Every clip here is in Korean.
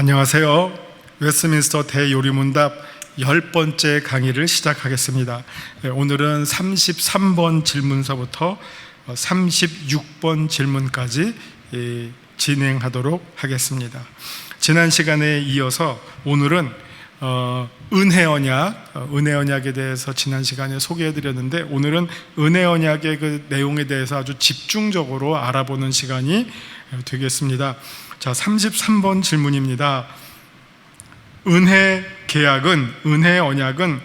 안녕하세요. 웨스트민스터 대요리문답 10번째 강의를 시작하겠습니다. 오늘은 33번 질문서부터 36번 질문까지 진행하도록 하겠습니다. 지난 시간에 이어서 오늘은 은혜 언약에 대해서 지난 시간에 소개해드렸는데, 오늘은 은혜 언약의 그 내용에 대해서 아주 집중적으로 알아보는 시간이 되겠습니다. 자, 33번 질문입니다. 은혜 언약은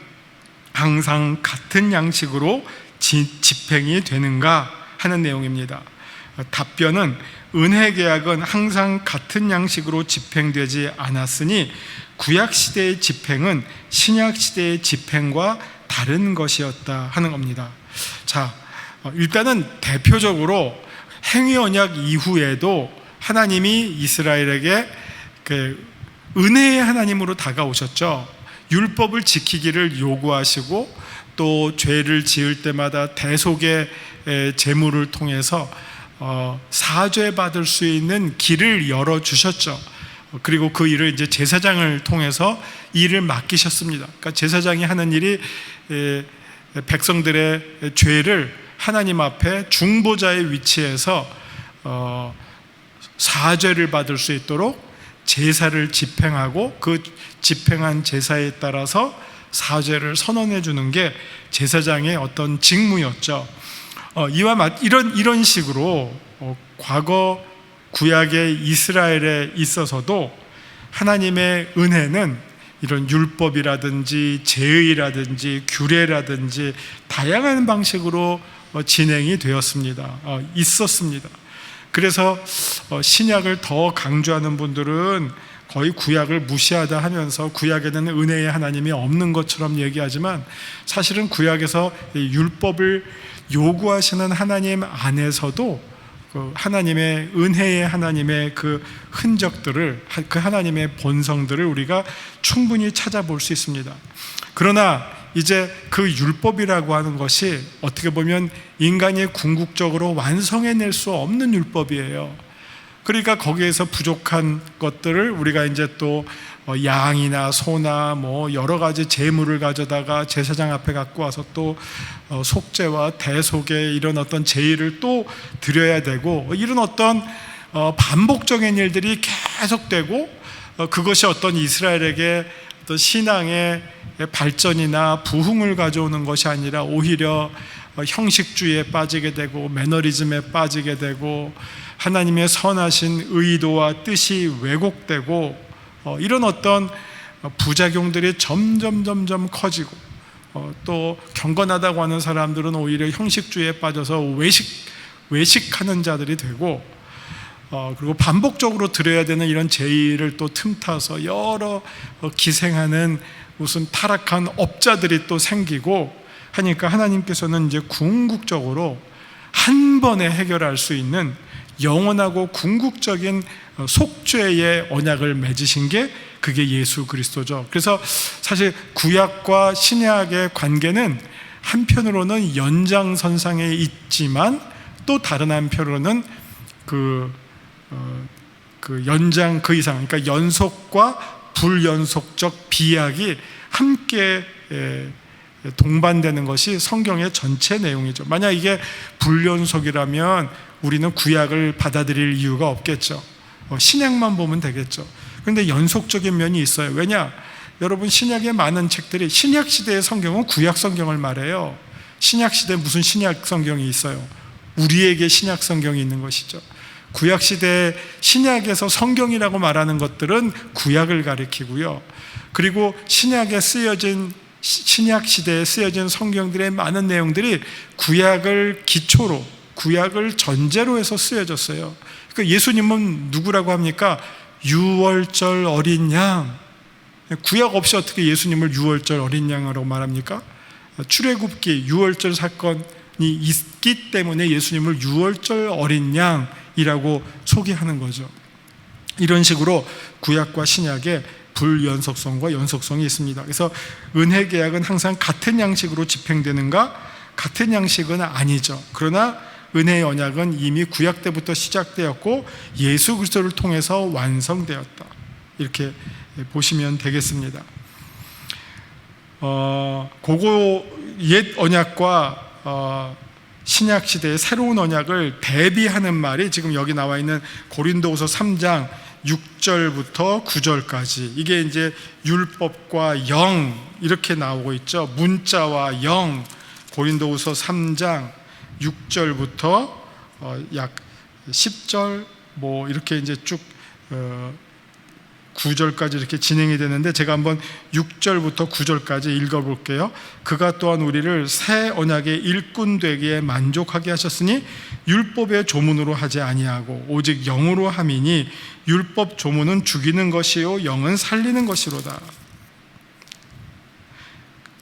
항상 같은 양식으로 집행이 되는가 하는 내용입니다. 답변은 은혜 계약은 항상 같은 양식으로 집행되지 않았으니 구약시대의 집행은 신약시대의 집행과 다른 것이었다 하는 겁니다. 자, 일단은 대표적으로 행위 언약 이후에도 하나님이 이스라엘에게 은혜의 하나님으로 다가오셨죠. 율법을 지키기를 요구하시고, 또 죄를 지을 때마다 대속의 제물을 통해서 사죄 받을 수 있는 길을 열어주셨죠. 그리고 그 일을 이제 제사장을 통해서 일을 맡기셨습니다. 그러니까 제사장이 하는 일이 백성들의 죄를 하나님 앞에 중보자의 위치에서 사죄를 받을 수 있도록 제사를 집행하고, 그 집행한 제사에 따라서 사죄를 선언해 주는 게 제사장의 어떤 직무였죠. 이런 식으로 과거 구약의 이스라엘에 있어서도 하나님의 은혜는 이런 율법이라든지 제의라든지 규례라든지 다양한 방식으로 진행이 되었습니다. 있었습니다. 그래서 신약을 더 강조하는 분들은 거의 구약을 무시하다 하면서 구약에는 은혜의 하나님이 없는 것처럼 얘기하지만, 사실은 구약에서 율법을 요구하시는 하나님 안에서도 하나님의 은혜의 하나님의 그 흔적들을, 그 하나님의 본성들을 우리가 충분히 찾아볼 수 있습니다. 그러나 이제 그 율법이라고 하는 것이 어떻게 보면 인간이 궁극적으로 완성해낼 수 없는 율법이에요. 그러니까 거기에서 부족한 것들을 우리가 이제 또 양이나 소나 뭐 여러 가지 제물을 가져다가 제사장 앞에 갖고 와서 또 속죄와 대속의 이런 어떤 제의를 또 드려야 되고, 이런 어떤 반복적인 일들이 계속되고, 그것이 어떤 이스라엘에게 어떤 신앙의 발전이나 부흥을 가져오는 것이 아니라 오히려 형식주의에 빠지게 되고 매너리즘에 빠지게 되고 하나님의 선하신 의도와 뜻이 왜곡되고, 이런 어떤 부작용들이 점점 커지고, 또 경건하다고 하는 사람들은 오히려 형식주의에 빠져서 외식하는 자들이 되고, 그리고 반복적으로 드려야 되는 이런 제의를 또 틈타서 여러 기생하는 무슨 타락한 업자들이 또 생기고 하니까, 하나님께서는 이제 궁극적으로 한 번에 해결할 수 있는 영원하고 궁극적인 속죄의 언약을 맺으신 게 그게 예수 그리스도죠. 그래서 사실 구약과 신약의 관계는 한편으로는 연장선상에 있지만, 또 다른 한편으로는 그 연장 그 이상, 그러니까 연속과 불연속적 비약이 함께 동반되는 것이 성경의 전체 내용이죠. 만약 이게 불연속이라면 우리는 구약을 받아들일 이유가 없겠죠. 신약만 보면 되겠죠. 그런데 연속적인 면이 있어요. 왜냐? 여러분, 신약의 많은 책들이, 신약 시대의 성경은 구약 성경을 말해요. 신약 시대에 무슨 신약 성경이 있어요? 우리에게 신약 성경이 있는 것이죠. 구약 시대 신약에서 성경이라고 말하는 것들은 구약을 가리키고요. 그리고 신약 시대에 쓰여진 성경들의 많은 내용들이 구약을 기초로, 구약을 전제로 해서 쓰여졌어요. 그러니까 예수님은 누구라고 합니까? 유월절 어린 양. 구약 없이 어떻게 예수님을 유월절 어린 양이라고 말합니까? 출애굽기 유월절 사건이 있기 때문에 예수님을 유월절 어린 양이라고 소개하는 거죠. 이런 식으로 구약과 신약의 불연속성과 연속성이 있습니다. 그래서 은혜 계약은 항상 같은 양식으로 집행되는가? 같은 양식은 아니죠. 그러나 은혜의 언약은 이미 구약 때부터 시작되었고 예수 그리스도를 통해서 완성되었다. 이렇게 보시면 되겠습니다. 고고 옛 언약과 신약 시대의 새로운 언약을 대비하는 말이 지금 여기 나와 있는 고린도후서 3장 6절부터 9절까지, 이게 이제 율법과 영 이렇게 나오고 있죠. 문자와 영, 고린도후서 3장 6절부터 약 10절 뭐 이렇게 이제 쭉 9절까지 이렇게 진행이 되는데, 제가 한번 6절부터 9절까지 읽어볼게요. 그가 또한 우리를 새 언약의 일꾼 되기에 만족하게 하셨으니 율법의 조문으로 하지 아니하고 오직 영으로 함이니 율법 조문은 죽이는 것이요 영은 살리는 것이로다.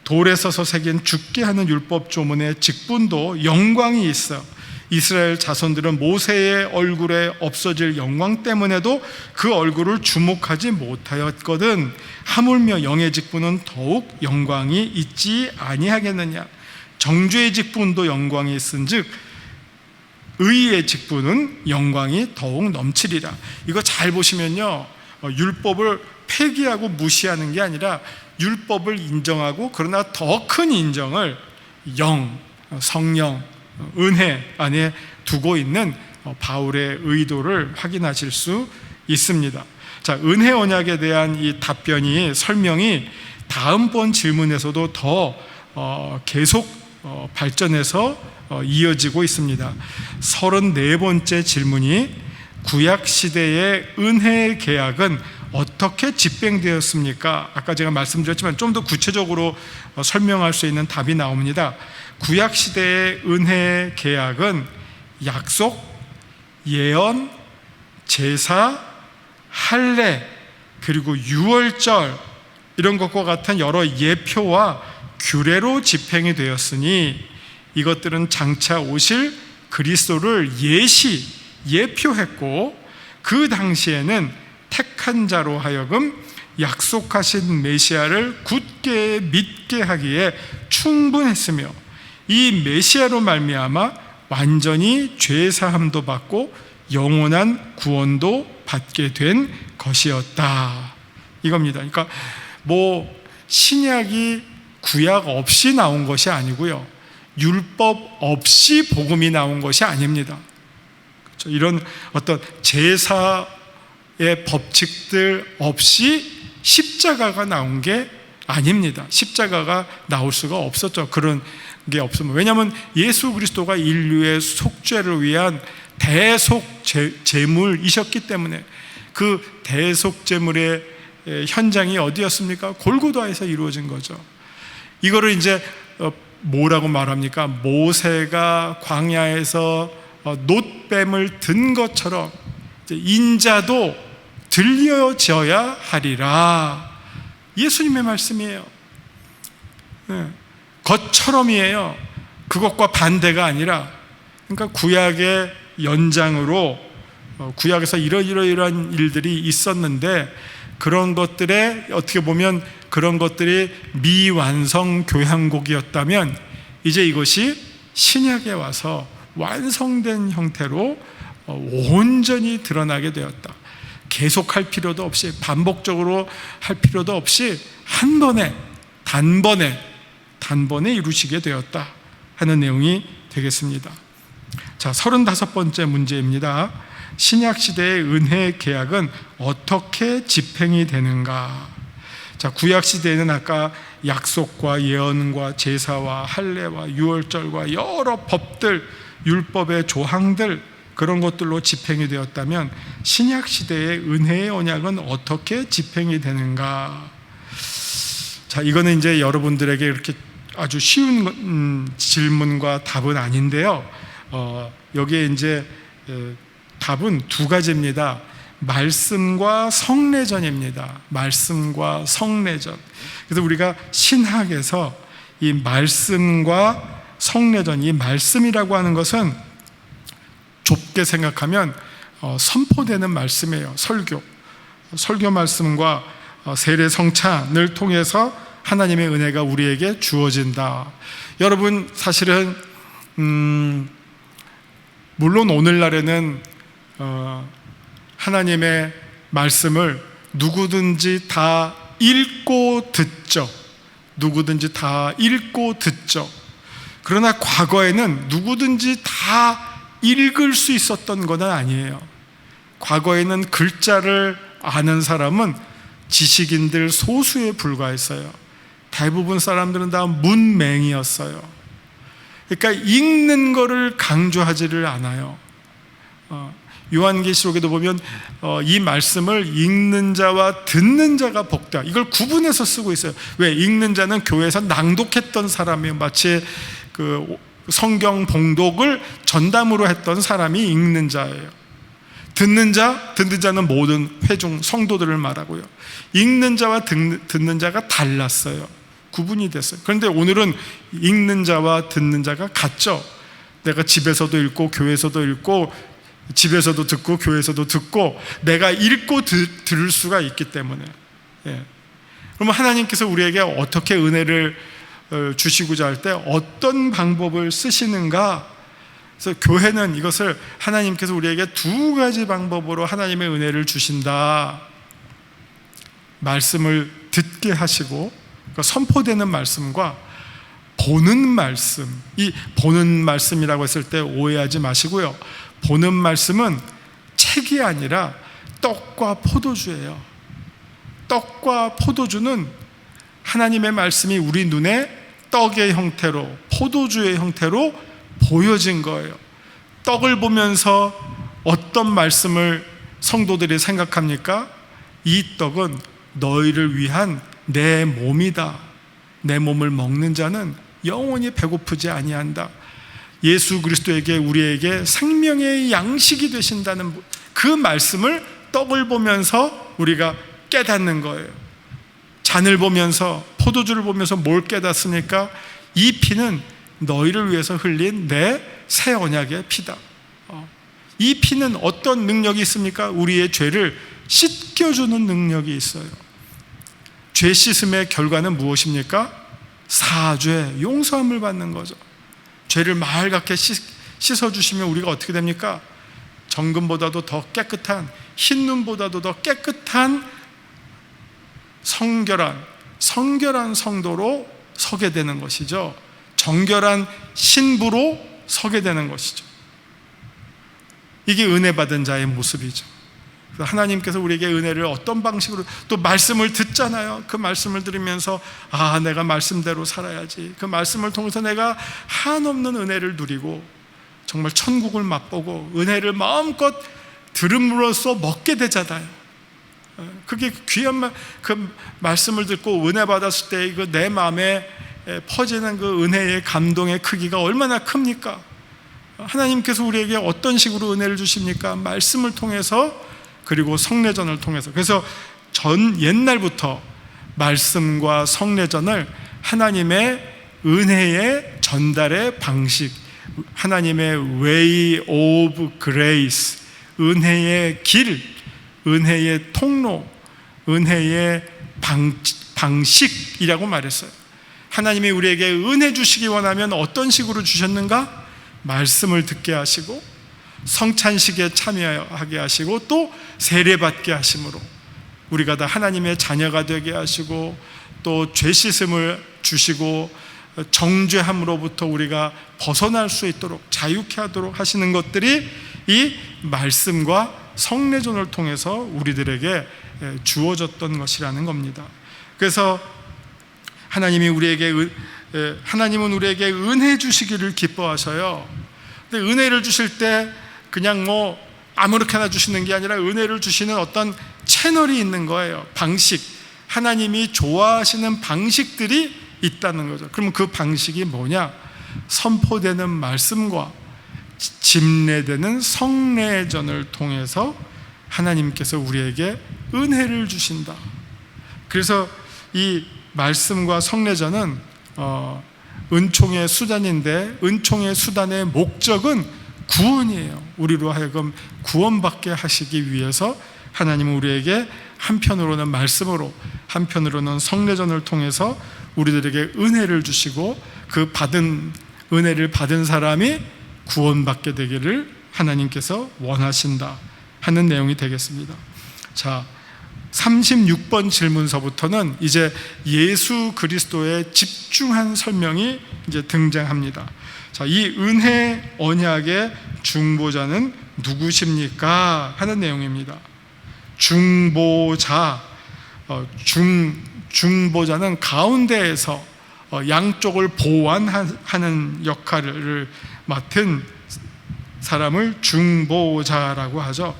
돌에 써서 새긴 죽게 하는 율법 조문의 직분도 영광이 있어 이스라엘 자손들은 모세의 얼굴에 없어질 영광 때문에도 그 얼굴을 주목하지 못하였거든. 하물며 영의 직분은 더욱 영광이 있지 아니하겠느냐. 정죄의 직분도 영광이 있은즉 의의 직분은 영광이 더욱 넘치리라. 이거 잘 보시면요, 율법을 폐기하고 무시하는 게 아니라 율법을 인정하고, 그러나 더 큰 인정을 영, 성령, 은혜 안에 두고 있는 바울의 의도를 확인하실 수 있습니다. 자, 은혜 언약에 대한 이 답변이, 설명이 다음번 질문에서도 더 계속 발전해서 이어지고 있습니다. 34번째 질문이 구약시대의 은혜의 계약은 어떻게 집행되었습니까? 아까 제가 말씀드렸지만 좀 더 구체적으로 설명할 수 있는 답이 나옵니다. 구약시대의 은혜의 계약은 약속, 예언, 제사, 할례, 그리고 유월절 이런 것과 같은 여러 예표와 규례로 집행이 되었으니 이것들은 장차 오실 그리스도를 예표했고, 그 당시에는 택한 자로 하여금 약속하신 메시아를 굳게 믿게 하기에 충분했으며, 이 메시아로 말미암아 완전히 죄 사함도 받고 영원한 구원도 받게 된 것이었다, 이겁니다. 그러니까 뭐 신약이 구약 없이 나온 것이 아니고요, 율법 없이 복음이 나온 것이 아닙니다. 그렇죠? 이런 어떤 제사의 법칙들 없이 십자가가 나온 게 아닙니다. 십자가가 나올 수가 없었죠. 그런 게 없으면. 왜냐하면 예수 그리스도가 인류의 속죄를 위한 대속제물이셨기 때문에. 그 대속제물의 현장이 어디였습니까? 골고다에서 이루어진 거죠. 이거를 이제 뭐라고 말합니까? 모세가 광야에서 놋뱀을 든 것처럼 인자도 들려져야 하리라. 예수님의 말씀이에요. 것처럼이에요. 그것과 반대가 아니라, 그러니까 구약의 연장으로 구약에서 이러이러한 일들이 있었는데, 그런 것들에 어떻게 보면 그런 것들이 미완성 교향곡이었다면 이제 이것이 신약에 와서 완성된 형태로 온전히 드러나게 되었다. 계속할 필요도 없이, 반복적으로 할 필요도 없이 한 번에 단번에 이루시게 되었다 하는 내용이 되겠습니다. 자, 35번째 문제입니다. 신약시대의 은혜의 계약은 어떻게 집행이 되는가? 자, 구약시대에는 아까 약속과 예언과 제사와 할례와 유월절과 여러 법들, 율법의 조항들, 그런 것들로 집행이 되었다면 신약시대의 은혜의 언약은 어떻게 집행이 되는가? 자, 이거는 이제 여러분들에게 이렇게 아주 쉬운 질문과 답은 아닌데요. 여기에 이제 답은 두 가지입니다. 말씀과 성례전입니다. 말씀과 성례전. 그래서 우리가 신학에서 이 말씀과 성례전, 이 말씀이라고 하는 것은 좁게 생각하면 선포되는 말씀이에요. 설교 말씀과 세례 성찬을 통해서 하나님의 은혜가 우리에게 주어진다. 여러분, 사실은 물론 오늘날에는 하나님의 말씀을 누구든지 다 읽고 듣죠. 누구든지 다 읽고 듣죠. 그러나 과거에는 누구든지 다 읽을 수 있었던 건 아니에요. 과거에는 글자를 아는 사람은 지식인들 소수에 불과했어요. 대부분 사람들은 다 문맹이었어요. 그러니까 읽는 거를 강조하지를 않아요. 요한계시록에도 보면 이 말씀을 읽는 자와 듣는 자가 복되다, 이걸 구분해서 쓰고 있어요. 왜? 읽는 자는 교회에서 낭독했던 사람이에요. 마치 그 성경 봉독을 전담으로 했던 사람이 읽는 자예요. 듣는 자는 모든 회중 성도들을 말하고요. 읽는 자와 듣는 자가 달랐어요. 구분이 됐어요. 그런데 오늘은 읽는 자와 듣는 자가 같죠. 내가 집에서도 읽고 교회에서도 읽고, 집에서도 듣고 교회에서도 듣고, 내가 읽고 들을 수가 있기 때문에. 그러면 하나님께서 우리에게 어떻게 은혜를 주시고자 할 때 어떤 방법을 쓰시는가? 그래서 교회는 이것을 하나님께서 우리에게 두 가지 방법으로 하나님의 은혜를 주신다. 말씀을 듣게 하시고, 그러니까 선포되는 말씀과 보는 말씀. 이 보는 말씀이라고 했을 때 오해하지 마시고요. 보는 말씀은 책이 아니라 떡과 포도주예요. 떡과 포도주는 하나님의 말씀이 우리 눈에 떡의 형태로, 포도주의 형태로 보여진 거예요. 떡을 보면서 어떤 말씀을 성도들이 생각합니까? 이 떡은 너희를 위한 내 몸이다. 내 몸을 먹는 자는 영원히 배고프지 아니한다. 예수 그리스도에게 우리에게 생명의 양식이 되신다는 그 말씀을 떡을 보면서 우리가 깨닫는 거예요. 잔을 보면서, 포도주를 보면서 뭘 깨닫습니까? 이 피는 너희를 위해서 흘린 내 새 언약의 피다. 이 피는 어떤 능력이 있습니까? 우리의 죄를 씻겨주는 능력이 있어요. 죄 씻음의 결과는 무엇입니까? 사죄, 용서함을 받는 거죠. 죄를 맑게 씻어주시면 우리가 어떻게 됩니까? 정금보다도 더 깨끗한, 흰눈보다도 더 깨끗한 성결한 성도로 서게 되는 것이죠. 정결한 신부로 서게 되는 것이죠. 이게 은혜 받은 자의 모습이죠. 하나님께서 우리에게 은혜를 어떤 방식으로, 또 말씀을 듣잖아요. 그 말씀을 들으면서 내가 말씀대로 살아야지. 그 말씀을 통해서 내가 한없는 은혜를 누리고 정말 천국을 맛보고 은혜를 마음껏 들음으로써 먹게 되잖아요. 그게 귀한 그 말씀을 듣고 은혜 받았을 때 내 마음에 퍼지는 그 은혜의 감동의 크기가 얼마나 큽니까? 하나님께서 우리에게 어떤 식으로 은혜를 주십니까? 말씀을 통해서, 그리고 성례전을 통해서. 그래서 옛날부터 말씀과 성례전을 하나님의 은혜의 전달의 방식, 하나님의 way of grace, 은혜의 길, 은혜의 통로, 은혜의 방식이라고 말했어요. 하나님이 우리에게 은혜 주시기 원하면 어떤 식으로 주셨는가? 말씀을 듣게 하시고, 성찬식에 참여하게 하시고, 또 세례받게 하심으로 우리가 다 하나님의 자녀가 되게 하시고, 또 죄 씻음을 주시고, 정죄함으로부터 우리가 벗어날 수 있도록 자유케 하도록 하시는 것들이 이 말씀과 성례전을 통해서 우리들에게 주어졌던 것이라는 겁니다. 그래서 하나님은 우리에게 은혜 주시기를 기뻐하셔요. 근데 은혜를 주실 때 그냥 아무렇게나 주시는 게 아니라 은혜를 주시는 어떤 채널이 있는 거예요. 방식, 하나님이 좋아하시는 방식들이 있다는 거죠. 그러면 그 방식이 뭐냐? 선포되는 말씀과 집례되는 성례전을 통해서 하나님께서 우리에게 은혜를 주신다. 그래서 이 말씀과 성례전은 은총의 수단인데, 은총의 수단의 목적은 구원이에요. 우리로 하여금 구원받게 하시기 위해서 하나님은 우리에게 한편으로는 말씀으로, 한편으로는 성례전을 통해서 우리들에게 은혜를 주시고, 그 은혜를 받은 사람이 구원받게 되기를 하나님께서 원하신다 하는 내용이 되겠습니다. 자, 36번 질문서부터는 이제 예수 그리스도의 집중한 설명이 이제 등장합니다. 자, 이 은혜 언약의 중보자는 누구십니까? 하는 내용입니다. 중보자, 중보자는 가운데에서 양쪽을 보완하는 역할을 맡은 사람을 중보자라고 하죠.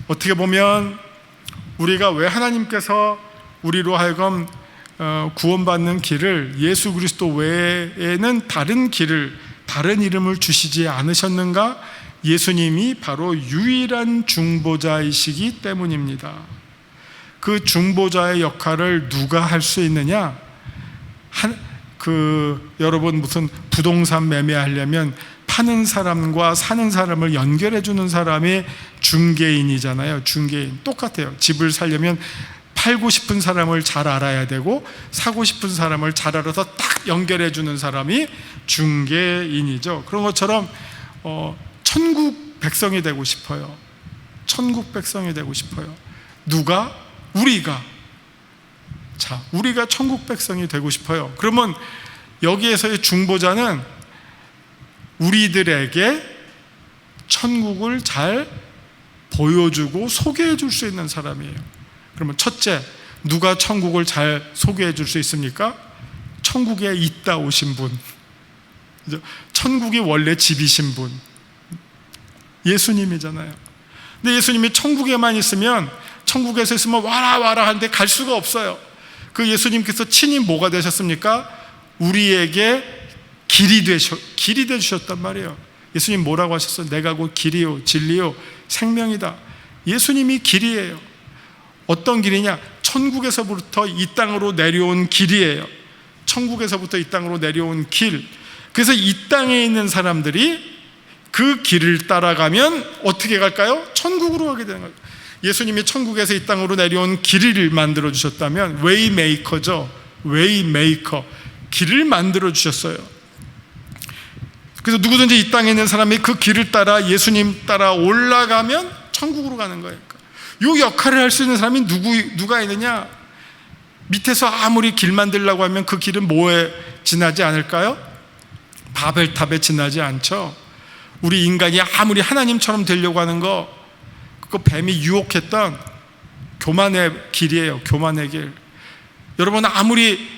어떻게 보면 우리가 왜 하나님께서 우리로 하여금 구원받는 길을 예수 그리스도 외에는 다른 길을, 다른 이름을 주시지 않으셨는가? 예수님이 바로 유일한 중보자이시기 때문입니다. 그 중보자의 역할을 누가 할 수 있느냐? 여러분 무슨 부동산 매매하려면 파는 사람과 사는 사람을 연결해 주는 사람이 중개인이잖아요. 중개인 똑같아요. 집을 사려면 팔고 싶은 사람을 잘 알아야 되고 사고 싶은 사람을 잘 알아서 딱 연결해 주는 사람이 중개인이죠. 그런 것처럼 천국 백성이 되고 싶어요. 천국 백성이 되고 싶어요. 누가? 우리가. 자, 우리가 천국 백성이 되고 싶어요. 그러면 여기에서의 중보자는 우리들에게 천국을 잘 보여주고 소개해 줄 수 있는 사람이에요. 그러면 첫째, 누가 천국을 잘 소개해 줄 수 있습니까? 천국에 있다 오신 분, 천국이 원래 집이신 분, 예수님이잖아요. 근데 예수님이 천국에만 있으면, 천국에서 있으면 와라 하는데 갈 수가 없어요. 그 예수님께서 친히 뭐가 되셨습니까? 우리에게 길이 되주셨단 말이에요. 예수님 뭐라고 하셨어요? 내가 곧 길이요 진리요 생명이다. 예수님이 길이에요. 어떤 길이냐? 천국에서부터 이 땅으로 내려온 길이에요. 천국에서부터 이 땅으로 내려온 길. 그래서 이 땅에 있는 사람들이 그 길을 따라가면 어떻게 갈까요? 천국으로 가게 되는 거예요. 예수님이 천국에서 이 땅으로 내려온 길을 만들어 주셨다면, 웨이메이커죠. 웨이메이커, 길을 만들어 주셨어요. 그래서 누구든지 이 땅에 있는 사람이 그 길을 따라 예수님 따라 올라가면 천국으로 가는 거예요. 이 역할을 할 수 있는 사람이 누가 있느냐? 밑에서 아무리 길 만들려고 하면 그 길은 뭐에 지나지 않을까요? 바벨탑에 지나지 않죠. 우리 인간이 아무리 하나님처럼 되려고 하는 거, 그 뱀이 유혹했던 교만의 길이에요. 교만의 길. 여러분 아무리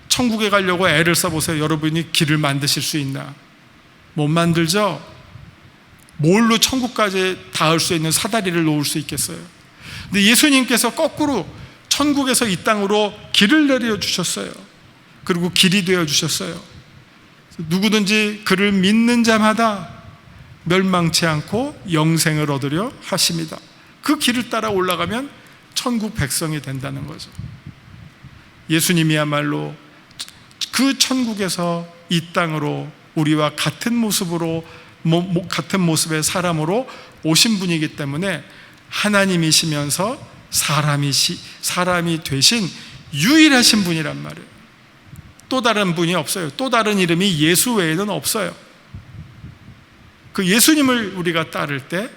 천국에 가려고 애를 써보세요. 여러분이 길을 만드실 수 있나? 못 만들죠? 뭘로 천국까지 닿을 수 있는 사다리를 놓을 수 있겠어요? 근데 예수님께서 거꾸로 천국에서 이 땅으로 길을 내려주셨어요. 그리고 길이 되어주셨어요. 누구든지 그를 믿는 자마다 멸망치 않고 영생을 얻으려 하십니다. 그 길을 따라 올라가면 천국 백성이 된다는 거죠. 예수님이야말로 그 천국에서 이 땅으로 우리와 같은 모습으로, 같은 모습의 사람으로 오신 분이기 때문에 하나님이시면서 사람이 되신 유일하신 분이란 말이에요. 또 다른 분이 없어요. 또 다른 이름이 예수 외에는 없어요. 그 예수님을 우리가 따를 때,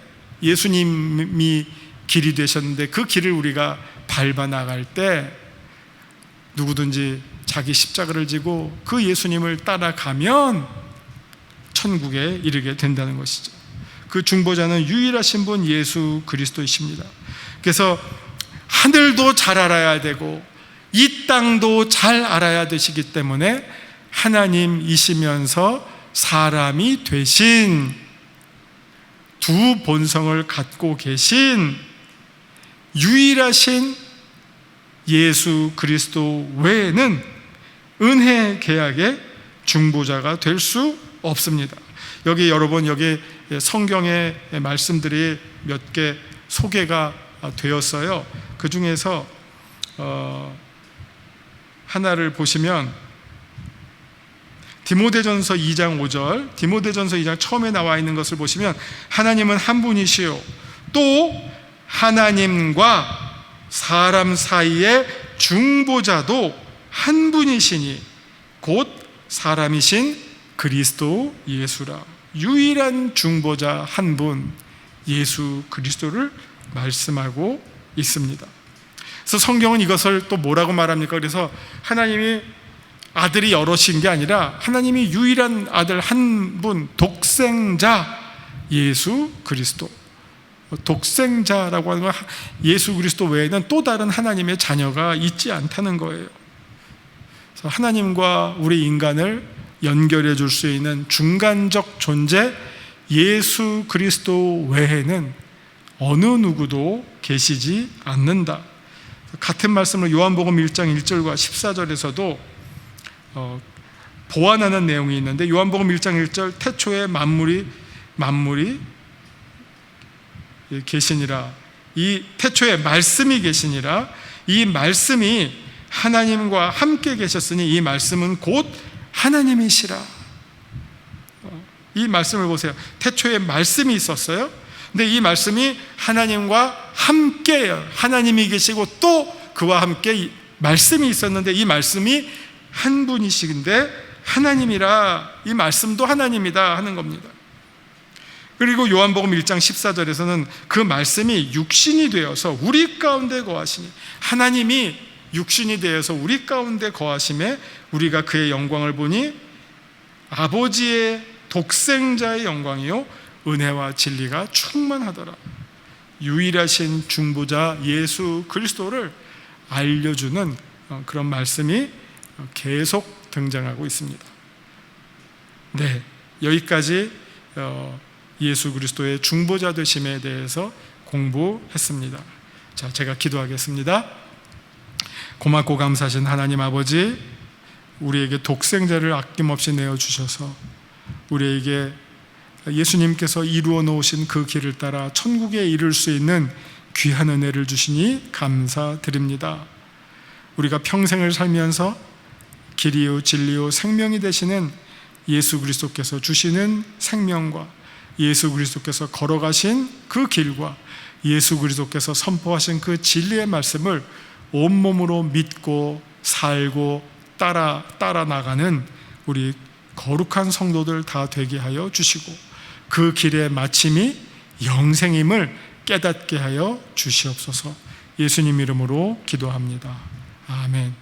예수님이 길이 되셨는데 그 길을 우리가 밟아 나갈 때 누구든지 자기 십자가를 지고 그 예수님을 따라가면 천국에 이르게 된다는 것이죠. 그 중보자는 유일하신 분 예수 그리스도이십니다. 그래서 하늘도 잘 알아야 되고 이 땅도 잘 알아야 되시기 때문에 하나님이시면서 사람이 되신, 두 본성을 갖고 계신 유일하신 예수 그리스도 외에는 은혜 계약의 중보자가 될 수 없습니다. 여러분 성경의 말씀들이 몇 개 소개가 되었어요. 그 중에서 하나를 보시면 디모데전서 2장 5절, 디모데전서 2장 처음에 나와 있는 것을 보시면 하나님은 한 분이시요 또 하나님과 사람 사이의 중보자도 한 분이시니 곧 사람이신 그리스도 예수라. 유일한 중보자 한 분, 예수 그리스도를 말씀하고 있습니다. 그래서 성경은 이것을 또 뭐라고 말합니까? 그래서 하나님이 아들이 여럿인 게 아니라 하나님이 유일한 아들 한 분, 독생자 예수 그리스도. 독생자라고 하는 건 예수 그리스도 외에는 또 다른 하나님의 자녀가 있지 않다는 거예요. 그래서 하나님과 우리 인간을 연결해 줄 수 있는 중간적 존재 예수 그리스도 외에는 어느 누구도 계시지 않는다. 같은 말씀을 요한복음 1장 1절과 14절에서도 보완하는 내용이 있는데, 요한복음 1장 1절 태초에 만물이 계시니라, 이 태초에 말씀이 계시니라, 이 말씀이 하나님과 함께 계셨으니 이 말씀은 곧 하나님이시라. 이 말씀을 보세요. 태초에 말씀이 있었어요. 근데 이 말씀이 하나님과 함께예요. 하나님이 계시고 또 그와 함께 말씀이 있었는데 이 말씀이 한 분이시긴데 하나님이라, 이 말씀도 하나님이다 하는 겁니다. 그리고 요한복음 1장 14절에서는 그 말씀이 육신이 되어서 우리 가운데 거하시니, 하나님이 육신이 되어서 우리 가운데 거하심에 우리가 그의 영광을 보니 아버지의 독생자의 영광이요 은혜와 진리가 충만하더라. 유일하신 중보자 예수 그리스도를 알려주는 그런 말씀이 계속 등장하고 있습니다. 네, 여기까지 예수 그리스도의 중보자 되심에 대해서 공부했습니다. 자, 제가 기도하겠습니다. 고맙고 감사하신 하나님 아버지, 우리에게 독생자를 아낌없이 내어주셔서 우리에게 예수님께서 이루어 놓으신 그 길을 따라 천국에 이를 수 있는 귀한 은혜를 주시니 감사드립니다. 우리가 평생을 살면서 길이요 진리요 생명이 되시는 예수 그리스도께서 주시는 생명과 예수 그리스도께서 걸어가신 그 길과 예수 그리스도께서 선포하신 그 진리의 말씀을 온몸으로 믿고 살고 따라 나가는 우리 거룩한 성도들 다 되게 하여 주시고 그 길의 마침이 영생임을 깨닫게 하여 주시옵소서. 예수님 이름으로 기도합니다. 아멘.